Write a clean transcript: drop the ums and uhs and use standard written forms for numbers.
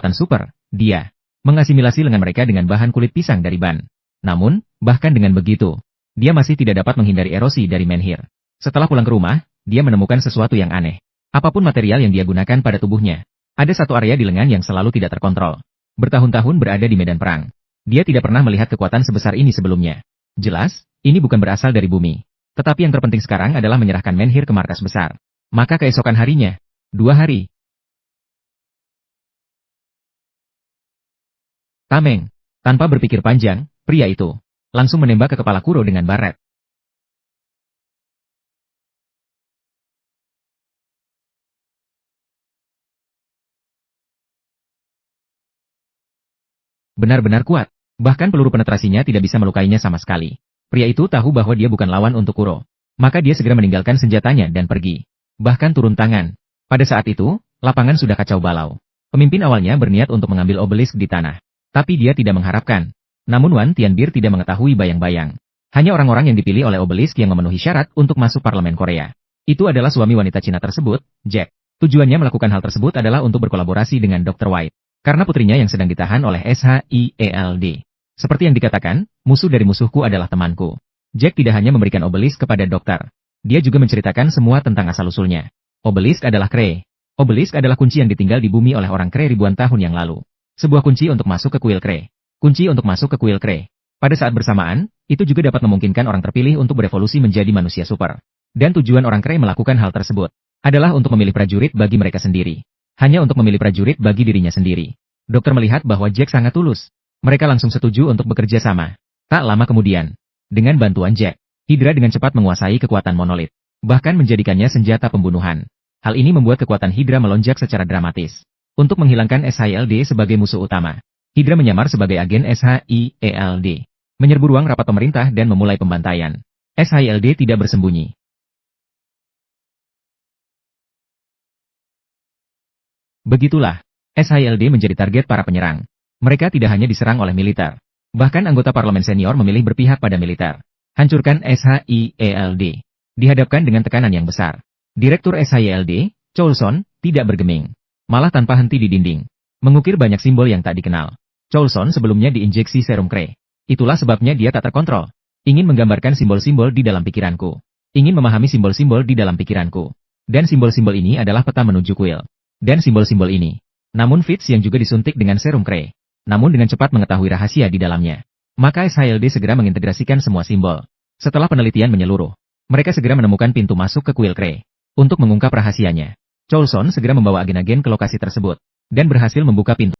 kekuatan super, dia mengasimilasi lengan mereka dengan bahan kulit pisang dari ban. Namun, bahkan dengan begitu, dia masih tidak dapat menghindari erosi dari menhir. Setelah pulang ke rumah, dia menemukan sesuatu yang aneh. Apapun material yang dia gunakan pada tubuhnya, ada satu area di lengan yang selalu tidak terkontrol. Bertahun-tahun berada di medan perang. Dia tidak pernah melihat kekuatan sebesar ini sebelumnya. Jelas, ini bukan berasal dari bumi. Tetapi yang terpenting sekarang adalah menyerahkan menhir ke markas besar. Maka keesokan harinya, 2 hari. Tameng, tanpa berpikir panjang, pria itu langsung menembak ke kepala Kuro dengan baret. Benar-benar kuat. Bahkan peluru penetrasinya tidak bisa melukainya sama sekali. Pria itu tahu bahwa dia bukan lawan untuk Kuro. Maka dia segera meninggalkan senjatanya dan pergi. Bahkan turun tangan. Pada saat itu, lapangan sudah kacau balau. Pemimpin awalnya berniat untuk mengambil obelisk di tanah. Tapi dia tidak mengharapkan. Namun Wan Tianbir tidak mengetahui bayang-bayang. Hanya orang-orang yang dipilih oleh obelisk yang memenuhi syarat untuk masuk parlemen Korea. Itu adalah suami wanita Cina tersebut, Jack. Tujuannya melakukan hal tersebut adalah untuk berkolaborasi dengan Dr. White. Karena putrinya yang sedang ditahan oleh SHIELD. Seperti yang dikatakan, musuh dari musuhku adalah temanku. Jack tidak hanya memberikan obelisk kepada dokter. Dia juga menceritakan semua tentang asal-usulnya. Obelisk adalah Kree. Obelisk adalah kunci yang ditinggal di bumi oleh orang Kree ribuan tahun yang lalu. Sebuah kunci untuk masuk ke kuil Kree. Kunci untuk masuk ke kuil Kree. Pada saat bersamaan, itu juga dapat memungkinkan orang terpilih untuk berevolusi menjadi manusia super. Dan tujuan orang Kree melakukan hal tersebut adalah untuk memilih prajurit bagi mereka sendiri. Hanya untuk memilih prajurit bagi dirinya sendiri. Dokter melihat bahwa Jack sangat tulus. Mereka langsung setuju untuk bekerja sama. Tak lama kemudian, dengan bantuan Jack, Hydra dengan cepat menguasai kekuatan monolit. Bahkan menjadikannya senjata pembunuhan. Hal ini membuat kekuatan Hydra melonjak secara dramatis. Untuk menghilangkan SHIELD sebagai musuh utama, Hydra menyamar sebagai agen SHIELD. Menyerbu ruang rapat pemerintah dan memulai pembantaian. SHIELD tidak bersembunyi. Begitulah, SHIELD menjadi target para penyerang. Mereka tidak hanya diserang oleh militer. Bahkan anggota parlemen senior memilih berpihak pada militer. Hancurkan SHIELD. Dihadapkan dengan tekanan yang besar. Direktur SHIELD, Choulson, tidak bergeming. Malah tanpa henti di dinding. Mengukir banyak simbol yang tak dikenal. Choulson sebelumnya diinjeksi serum Kree. Itulah sebabnya dia tak terkontrol. Ingin menggambarkan simbol-simbol di dalam pikiranku. Ingin memahami simbol-simbol di dalam pikiranku. Dan simbol-simbol ini adalah peta menuju kuil. Dan simbol-simbol ini. Namun Fitz yang juga disuntik dengan serum Kree. Namun dengan cepat mengetahui rahasia di dalamnya. Maka SHIELD segera mengintegrasikan semua simbol. Setelah penelitian menyeluruh, mereka segera menemukan pintu masuk ke kuil Kree. Untuk mengungkap rahasianya, Choulson segera membawa agen-agen ke lokasi tersebut. Dan berhasil membuka pintu.